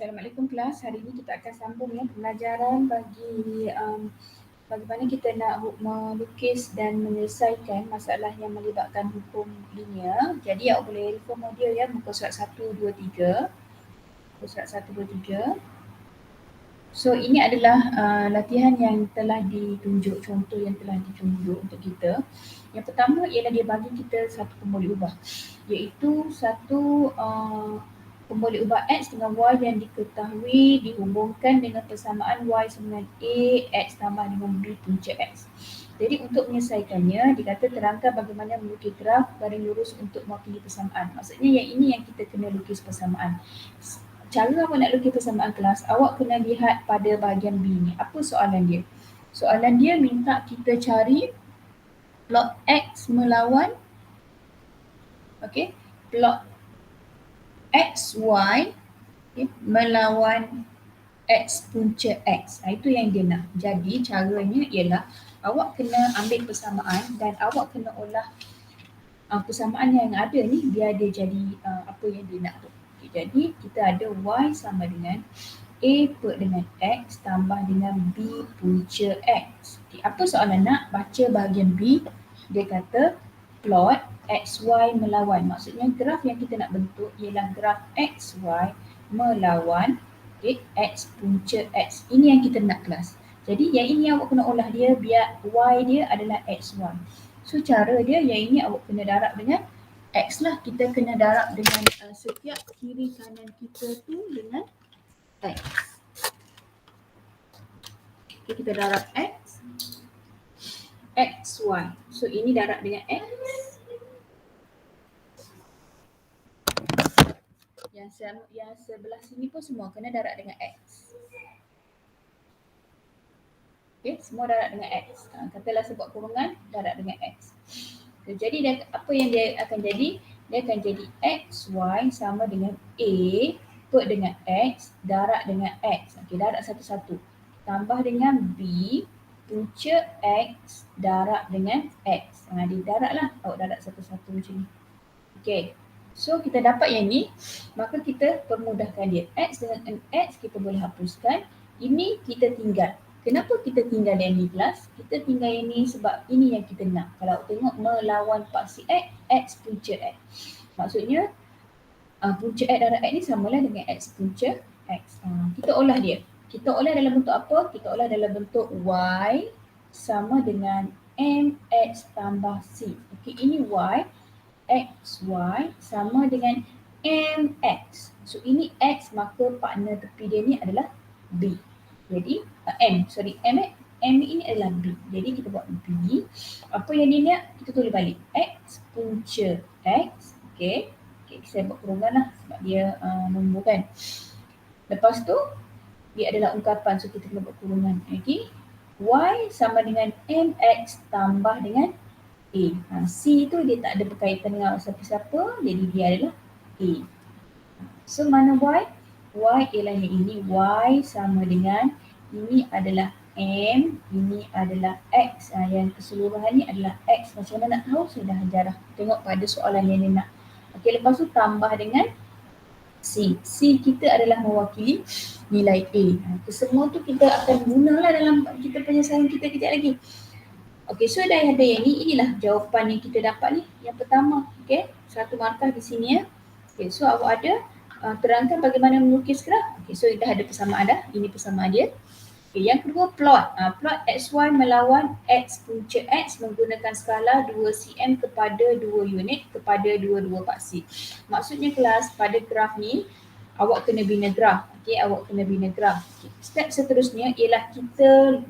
Assalamualaikum kelas. Hari ini kita akan sambung ya pembelajaran bagi bagaimana kita nak melukis dan menyelesaikan masalah yang melibatkan hukum linear. Jadi awak boleh refer modul ya muka surat 1, 2, 3. Muka surat 1, 2, 3. So ini adalah latihan yang telah ditunjuk, contoh yang telah ditunjuk untuk kita. Yang pertama ialah dia bagi kita satu pemboleh ubah, iaitu satu pemboleh ubah X dengan Y yang diketahui dihubungkan dengan persamaan Y sama dengan A X tambah dengan B punca X. Jadi untuk menyelesaikannya, dikata terangkan bagaimana melukis graf garis lurus untuk mewakili persamaan. Maksudnya yang ini yang kita kena lukis persamaan. Cara awak nak lukis persamaan kelas, awak kena lihat pada bahagian B ni. Apa soalan dia? Soalan dia minta kita cari plot X melawan plot XY melawan X punca X. Itu yang dia nak. Jadi caranya ialah awak kena ambil persamaan dan awak kena olah persamaan yang ada ni biar dia jadi apa yang dia nak tu. Jadi kita ada Y sama dengan A per dengan X tambah dengan B punca X. Apa soalan nak? Baca bahagian B. Dia kata plot XY melawan. Maksudnya graf yang kita nak bentuk ialah graf XY melawan X punca X. Ini yang kita nak kelas. Jadi yang ini awak kena olah dia biar Y dia adalah XY. So cara dia yang ini awak kena darab dengan X lah. Kita kena darab dengan setiap kiri kanan kita tu dengan X. Okay, kita darab X, XY. So ini darab dengan X. Yang sebelah sini pun semua kena darab dengan X. Okay, semua darab dengan X. Katalah sebab kurungan, darab dengan X. Okay, jadi apa yang dia akan jadi? Dia akan jadi XY sama dengan A per dengan X darab dengan X. Okay, darab satu-satu. Tambah dengan B punca X darab dengan X. Dia darab lah. Awak darab satu-satu macam ni. Okay. So kita dapat yang ni. Maka kita permudahkan dia. X dengan X kita boleh hapuskan. Ini kita tinggal. Kenapa kita tinggal yang ni kelas? Kita tinggal yang ni sebab ini yang kita nak. Kalau awak tengok melawan paksi X, X punca X. Maksudnya punca X darab X ni samalah dengan X punca X. Kita olah dia. Kita olah dalam bentuk apa? Kita olah dalam bentuk Y sama dengan MX tambah C. Okey, ini Y. XY sama dengan MX. So ini X, maka partner tepi dia ni adalah B. Jadi M ini adalah B. Jadi kita buat B. Apa yang dia nak? Kita tulis balik. X punca X. Okay, saya buat kurungan lah sebab dia nombor kan. Lepas tu dia adalah ungkapan, so kita kena buat kurungan. Okay. Y sama dengan MX tambah dengan A. C tu dia tak ada berkaitan dengan siapa-siapa, jadi dia adalah A. So mana Y? Y ialah yang ini. Y sama dengan, ini adalah M, ini adalah X. Yang keseluruhan ni adalah X. Macam mana nak tahu? Sudah ajar dah. Tengok pada soalan yang dia nak. Okey, lepas tu tambah dengan C. C kita adalah mewakili nilai A. Semua tu kita akan gunalah dalam kita penyelesaian kita kejap lagi. Okey, so dah ada yang ni. Inilah jawapan yang kita dapat ni. Yang pertama, okey, satu markah di sini ya. Okey, so awak ada terangkan bagaimana melukis graf. Okey, so dah ada persamaan dah. Ini persamaan dia. Okey, yang kedua plot. Plot XY melawan X punca X menggunakan skala 2 cm kepada 2 unit kepada 2 paksi. Maksudnya kelas pada graf ni awak kena bina graf. Okey, awak kena bina graf. Okay. Step seterusnya ialah kita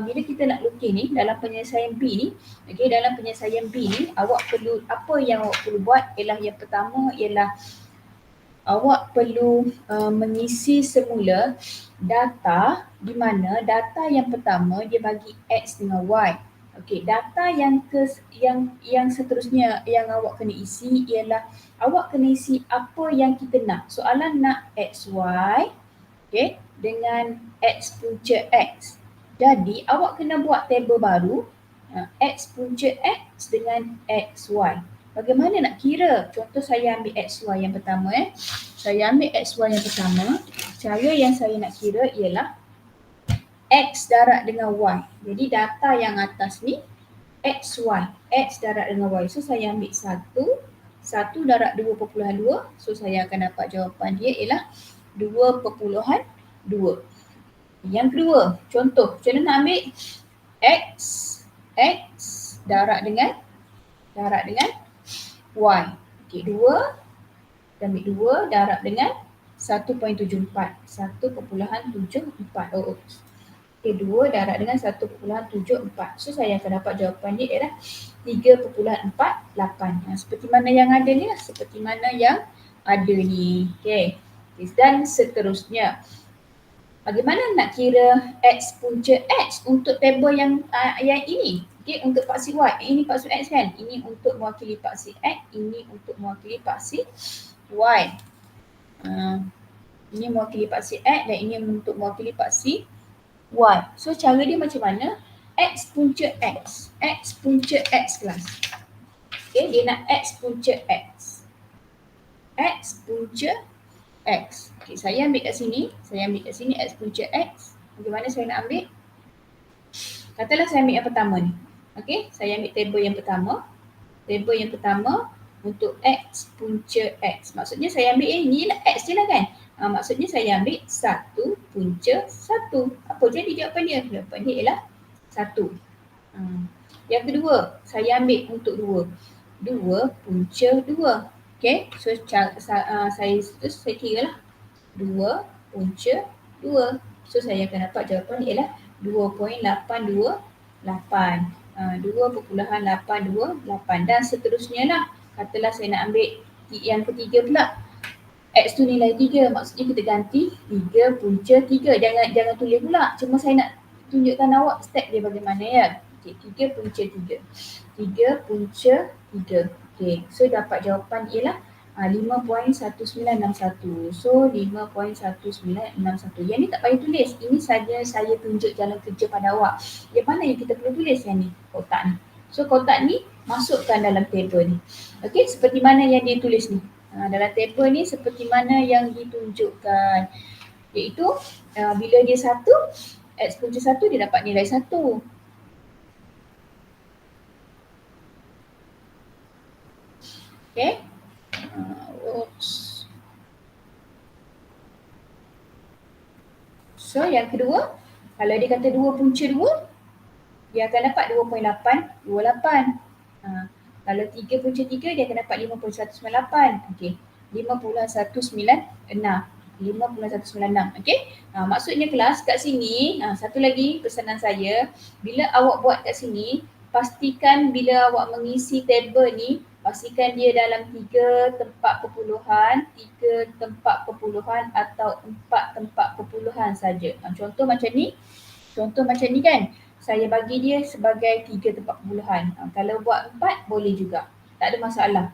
bila kita nak lukis ni dalam penyelesaian B ni, okey, dalam penyelesaian B ni awak perlu, apa yang awak perlu buat ialah yang pertama ialah awak perlu mengisi semula data, di mana data yang pertama dia bagi X dengan Y. Okey, data yang seterusnya yang awak kena isi ialah awak kena isi apa yang kita nak. Soalan nak XY, okey, dengan X punca X. Jadi awak kena buat tabel baru X punca X dengan XY. bagaimana nak kira? Contoh saya ambil XY yang pertama Saya ambil XY yang pertama. Cara yang saya nak kira ialah X darab dengan Y. Jadi data yang atas ni XY. X darab dengan Y. So saya ambil 1 darab 2.2. So saya akan dapat jawapan dia ialah 2.2. Yang kedua, contoh. Macam mana nak ambil X darab dengan Y. Okey, 2. Kita ambil 2 darab dengan 1.74. 1.74. Okey, 2 darab dengan 1.74. So saya akan dapat jawapan dia ialah 3.48. Seperti mana yang ada ni lah. Seperti mana yang ada ni. Okey. Dan seterusnya. Bagaimana nak kira X punca X untuk tabel yang ini? Okey, untuk paksi Y. Ini paksi X kan? Ini untuk mewakili paksi X. Ini untuk mewakili paksi Y. Ini mewakili paksi X dan ini untuk mewakili paksi Y. So cara dia macam mana? X punca X. X punca X kelas. Okay, dia nak X punca X. X punca X. Okay, saya ambil kat sini. X punca X. Bagaimana saya nak ambil? Katalah saya ambil yang pertama ni. Okay, saya ambil tabel yang pertama. Tabel yang pertama untuk X punca X. Maksudnya saya ambil ni lah X je lah kan? Maksudnya saya ambil 1 punca 1. Apa jadi jawapan dia? Jawapan dia ialah 1. Yang kedua, saya ambil untuk 2. 2 punca 2. Okay, so saya kira lah 2 punca 2. So saya akan dapat jawapan ialah 2.828. 2.828 dan seterusnya lah. Katalah saya nak ambil yang ketiga pula. X tu nilai 3, maksudnya kita ganti 3 punca 3. Jangan tulis pula. Cuma saya nak tunjukkan awak step dia bagaimana ya. Okay, 3 punca 3. 3 punca 3. Okay, so dapat jawapan ialah 5.1961. So 5.1961. Yang ni tak payah tulis. Ini saja saya tunjuk jalan kerja pada awak. Yang mana yang kita perlu tulis yang ni? Kotak ni. So kotak ni masukkan dalam tabel ni. Okey, seperti mana yang dia tulis ni. Dalam tabel ni seperti mana yang ditunjukkan. Iaitu bila dia 1, X punca 1 dia dapat nilai 1. Okey. So yang kedua, kalau dia kata 2 punca 2, dia akan dapat 2.828. Kalau 3 punca 3, dia akan dapat 5.198. Okey, 5.196. 5.196. Okey. Maksudnya kelas kat sini, satu lagi pesanan saya, bila awak buat kat sini, pastikan bila awak mengisi tabel ni, pastikan dia dalam 3 tempat perpuluhan, 3 tempat perpuluhan atau 4 tempat perpuluhan saja. Contoh macam ni kan, saya bagi dia sebagai 3 tempat perpuluhan. Kalau buat 4 boleh juga, tak ada masalah.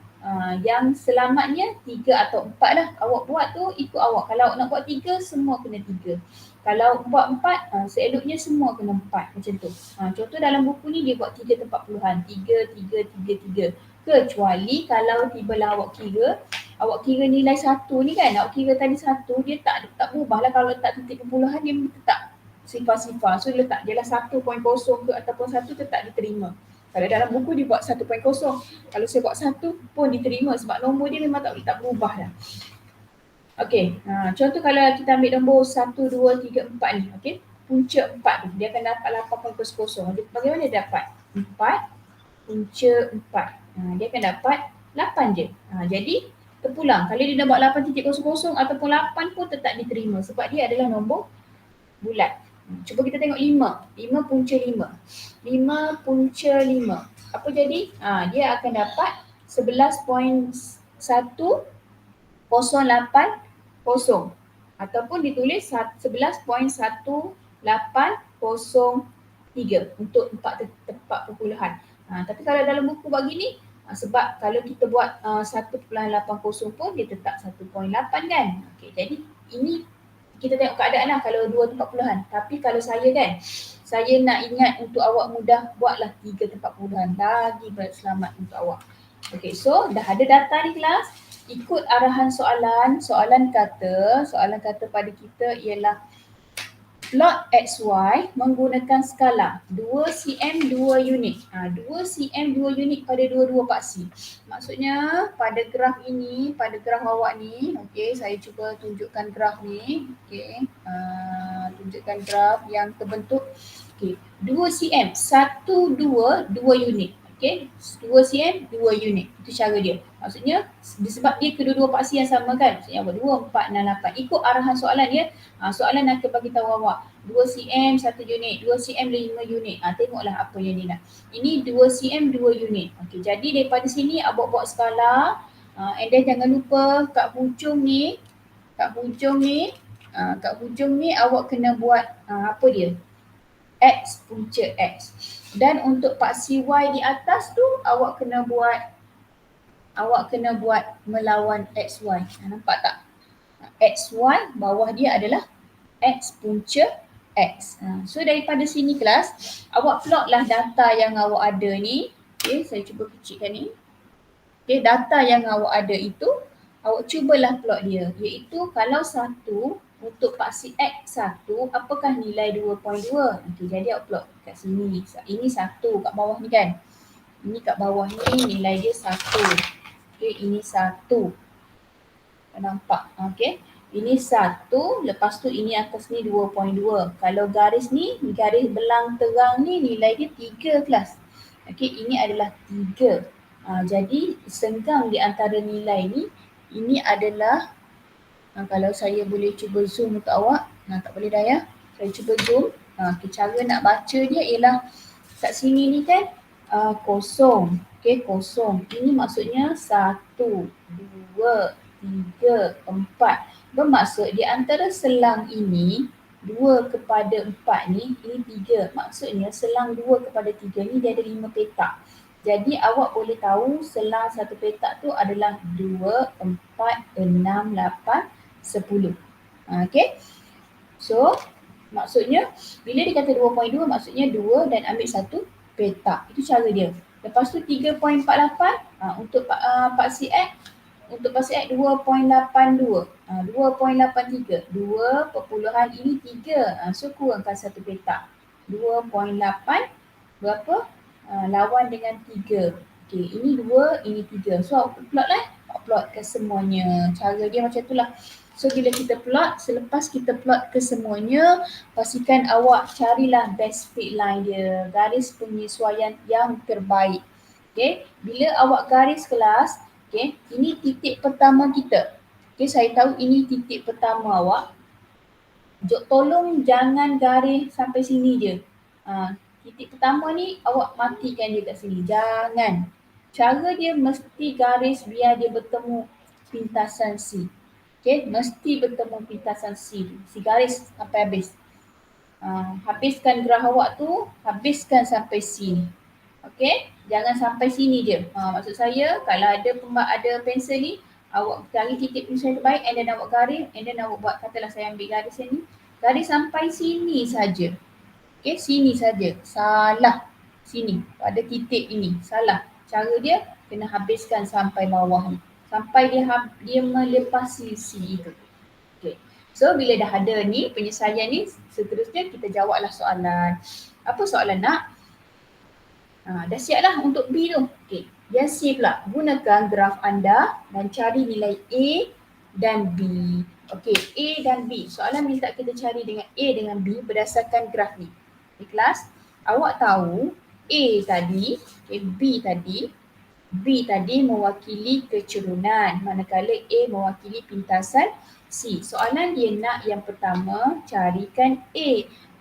Yang selamatnya 3 atau 4 lah. Awak buat tu ikut awak. Kalau awak nak buat 3, semua kena 3. Kalau buat 4, seeloknya semua kena 4 macam tu. Contoh dalam buku ni dia buat 3 tempat perpuluhan. 3, 3, 3, 3. Kecuali kalau tibalah awak kira nilai 1 ni kan, awak kira tadi 1, dia tak berubah lah. Kalau letak titik perpuluhan dia tetap sifar-sifar. So letak je lah 1.0 ke ataupun 1 tetap diterima. Kalau dalam buku dia buat 1.0. Kalau saya buat 1 pun diterima sebab nombor dia memang tak berubah dah. Okey, contoh kalau kita ambil nombor 1, 2, 3, 4 ni. Okey, punca 4 tu dia akan dapat 8.0. Bagaimana dia dapat? 4 punca 4. Dia akan dapat 8 je. Jadi terpulang. Kalau dia dah buat 8.00 ataupun 8 pun tetap diterima sebab dia adalah nombor bulat. Cuba kita tengok 5. 5 punca 5. 5 punca 5. Apa jadi? Dia akan dapat 11.1080 ataupun ditulis 11.1803 untuk 4 tempat perpuluhan. Tapi kalau dalam buku buat gini, sebab kalau kita buat 1.80 pun dia tetap 1.8 kan. Okey, jadi ini kita tengok keadaan lah kalau 2 tempat perpuluhan. Tapi kalau saya kan, saya nak ingat untuk awak mudah, buatlah 3 tempat perpuluhan. Lagi berselamat untuk awak. Okay, so dah ada data ni kelas. Ikut arahan soalan. Soalan kata pada kita ialah plot XY menggunakan skala 2 cm 2 unit. 2 cm 2 unit pada dua-dua paksi. Maksudnya pada graf ini, pada graf awak ni, okey, saya cuba tunjukkan graf ni. Okey, tunjukkan graf yang terbentuk. Okey, 2 cm 1 2 2 unit. Okey, 2 cm 2 unit. Itu cara dia. Maksudnya disebab dia kedua-dua paksi yang sama kan. Maksudnya apa? 2 4 6 8. Ikut arahan soalan dia. Soalan akan bagi tahu awak 2 cm 1 unit, 2 cm 5 unit. Tengoklah apa yang dia nak. Ini 2 cm 2 unit. Okey, jadi daripada sini awak buat skala. And then jangan lupa kat hujung ni, kat hujung ni awak kena buat apa dia? X, punca X. Dan untuk paksi Y di atas tu awak kena buat melawan XY. Nampak tak? XY bawah dia adalah X punca X. So daripada sini kelas, awak plot lah data yang awak ada ni. Okay, saya cuba kecilkan ni. Okay, data yang awak ada itu, awak cubalah plot dia. Iaitu kalau 1 untuk paksi X1, apakah nilai 2.2? Okay, jadi awak plot kat sini. Ini 1 kat bawah ni kan. Ini kat bawah ni nilai dia 1. Okay, ini 1. Nampak? Okay. Ini 1, lepas tu ini atas ni 2.2. Kalau garis ni, garis belang terang ni nilai dia 3 kelas. Okay, ini adalah 3. Jadi senggang di antara nilai ni, ini adalah, kalau saya boleh cuba zoom untuk awak. Tak boleh dah ya. Saya cuba zoom. Okay, cara nak baca dia ialah kat sini ni kan kosong. Okay, kosong. Ini maksudnya 1, 2, 3, 4. Bermaksud di antara selang ini 2 kepada 4 ni, ini 3. Maksudnya selang 2 kepada 3 ni dia ada 5 petak. Jadi awak boleh tahu selang satu petak tu adalah 2, 4, 6, 8, 10. Okay. So maksudnya bila dia kata 2.2 maksudnya 2 dan ambil satu petak. Itu cara dia. Lepas tu 3.48 untuk paksi X. Untuk paksi X 2.82. 2.83. 2 perpuluhan ini 3. So kurangkan satu petak. 2.8 berapa? Lawan dengan 3. Okay, ini 2, ini 3. So awak plot lah. Awak plot ke semuanya. Cara dia macam itulah. So bila kita plot, selepas kita plot ke semuanya, pastikan awak carilah best fit line dia. Garis penyesuaian yang terbaik. Okay, bila awak garis kelas, okay, ini titik pertama kita. Okay, saya tahu ini titik pertama awak. Tolong jangan garis sampai sini je. Titik pertama ni awak matikan dia kat sini. Jangan. Cara dia mesti garis biar dia bertemu pintasan C. Okay, mesti bertemu pintasan C. Si garis sampai habis. Habiskan graf awak tu, habiskan sampai sini. Okay, jangan sampai sini je. Maksud saya kalau ada pensel ni, awak cari titik penyelesaian terbaik and then awak garis and then awak buat, katalah saya ambil garis yang ni. Garis sampai sini saja. Okay, sini saja. Salah. Sini, pada titik ini. Salah. Cara dia kena habiskan sampai bawah ni. Sampai dia melepasi C itu. Okay. So bila dah ada ni penyelesaian ni, seterusnya kita jawablah soalan. Apa soalan nak? Dah siap lah untuk B tu. Okay. Dia C pula. Gunakan graf anda dan cari nilai A dan B. Okay, A dan B. Soalan minta kita cari dengan A dengan B berdasarkan graf ni. Di kelas, awak tahu A tadi, okay, B tadi mewakili kecerunan, manakala A mewakili pintasan C. Soalan dia nak yang pertama, carikan A.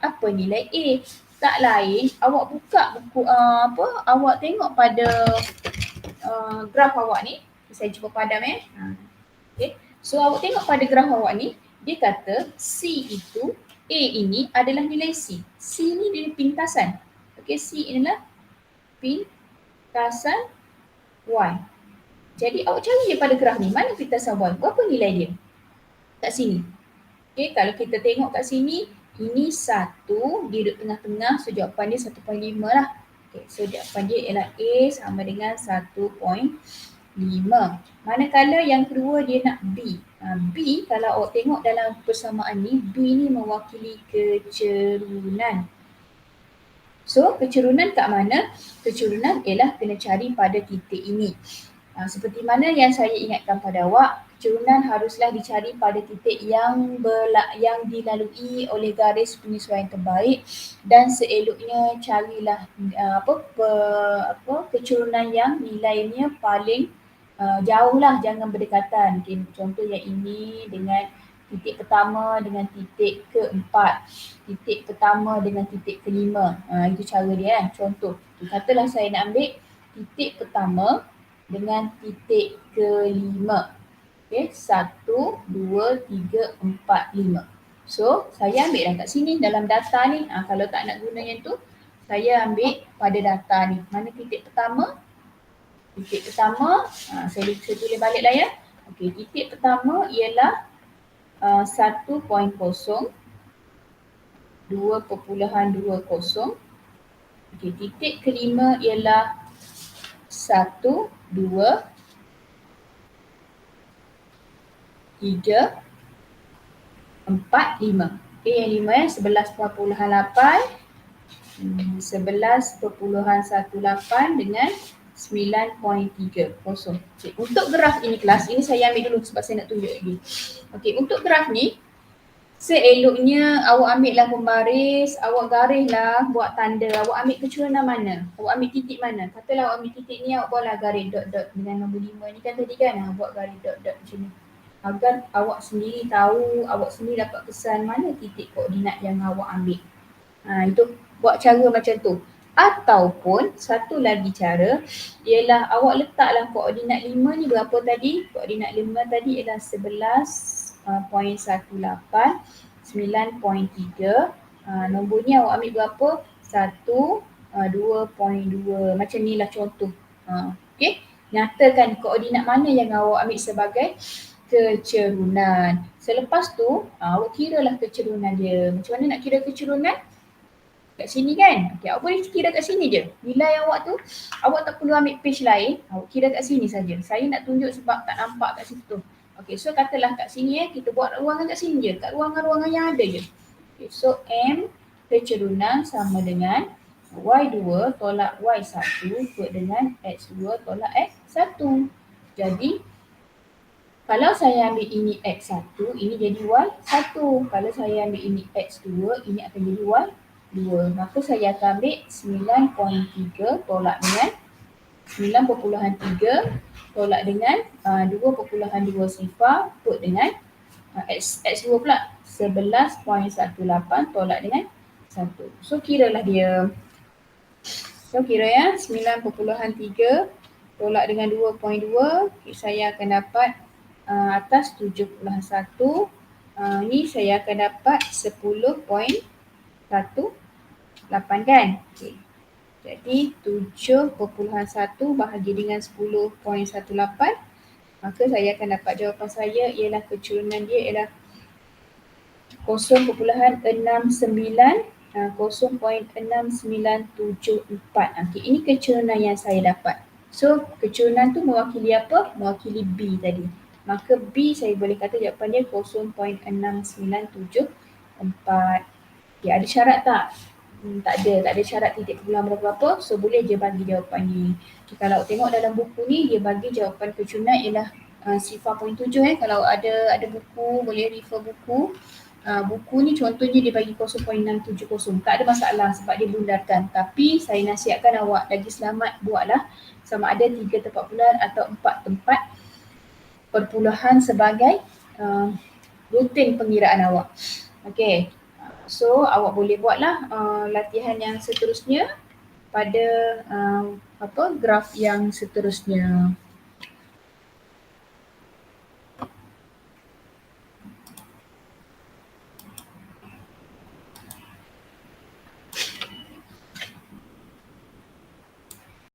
Apa nilai A? Tak lain, awak buka buku awak tengok pada graf awak ni. Saya cuba padam Okay. So awak tengok pada graf awak ni, dia kata C itu, A ini adalah nilai C. C ni dia pintasan. Okay, C adalah pintasan Y. Jadi awak cari je pada graf ni, mana pintasan Y? Berapa nilai dia? Kat sini. Okay, kalau kita tengok kat sini, ini 1, dia duduk tengah-tengah, so jawapan dia 1.5 lah. Okay, so jawapan dia ialah A sama dengan 1.5. Manakala yang kedua dia nak B. B kalau awak tengok dalam persamaan ni, B ni mewakili kecerunan. So kecerunan kat mana? Kecerunan ialah kena cari pada titik ini. Seperti mana yang saya ingatkan pada awak, kecerunan haruslah dicari pada titik yang dilalui oleh garis penyesuaian terbaik, dan seeloknya carilah kecerunan yang nilainya paling jauh lah, jangan berdekatan. Okay, contoh yang ini dengan titik pertama dengan titik keempat, titik pertama dengan titik kelima. Itu cara dia kan. Contoh, katalah saya nak ambil titik pertama dengan titik kelima. Okay, 1, 2, 3, 4, 5. So, saya ambil dah kat sini dalam data ni. Kalau tak nak guna yang tu, saya ambil pada data ni. Mana titik pertama? Titik pertama, saya tulis balik lah ya. Okay, titik pertama ialah 1.0, 2.20. Okay, titik kelima ialah 1, 2, 3, 4, 5. Okay, yang 5 ya, 11.8, 11.18 dengan 9.30. Okay, untuk graf ini kelas, ini saya ambil dulu sebab saya nak tunjuk lagi. Okay, untuk graf ni, seeloknya awak ambil lah pembaris, awak garis lah, buat tanda, awak ambil kecerunan mana, awak ambil titik mana. Katalah awak ambil titik ni, awak buatlah garis dot-dot dengan nombor 5 ni kan tadi kan, buat garis dot-dot macam ni. Agar awak sendiri tahu, awak sendiri dapat kesan mana titik koordinat yang awak ambil. Itu buat cara macam tu. Ataupun satu lagi cara ialah awak letaklah koordinat 5 ni berapa tadi? Koordinat 5 tadi ialah 11.18, 9.3. Nombor ni awak ambil berapa? 1, 2.2. Macam ni lah contoh. Okay. Nyatakan koordinat mana yang awak ambil sebagai kecerunan. Selepas tu, awak kiralah kecerunan dia. Macam mana nak kira kecerunan? Kat sini kan? Okay, awak boleh kira kat sini je. Nilai awak tu, awak tak perlu ambil page lain. Awak kira kat sini saja. Saya nak tunjuk sebab tak nampak kat situ. Okay, so katalah kat sini kita buat ruangan kat sini je. Kat ruangan-ruangan yang ada je. Okay, so M kecerunan sama dengan Y2 tolak Y1 ikut dengan X2 tolak X1. Jadi, kalau saya ambil ini X1, ini jadi Y1. Kalau saya ambil ini X2, ini akan jadi Y2. Maka saya akan ambil 9.3 tolak dengan 9.3 tolak dengan 2.2 sifar ikut dengan X2 pula 11.18 tolak dengan 1. So kiralah dia. So kira ya 9.3 tolak dengan 2.2, saya akan dapat atas 7.1, ni saya akan dapat 10.18 kan. Okay. Jadi 7.1 bahagi dengan 10.18, maka saya akan dapat jawapan saya ialah kecerunan dia ialah 0.6974. Okay, ini kecerunan yang saya dapat. So kecerunan tu mewakili apa? Mewakili B tadi. Maka B saya boleh kata jawapan dia 0.6974. Okay, ada syarat tak? Tak ada syarat titik perpuluhan berapa-berapa. So boleh je bagi jawapan ni. Okay, kalau tengok dalam buku ni dia bagi jawapan kecerunan ialah sifar 0.7 Kalau ada buku boleh refer buku. Buku ni contohnya dia bagi 0.670. Tak ada masalah sebab dia bundarkan. Tapi saya nasihatkan awak lagi selamat buatlah sama ada 3 tempat perpuluhan atau 4 tempat perpuluhan sebagai rutin pengiraan awak. Okay. So awak boleh buatlah latihan yang seterusnya pada graf yang seterusnya.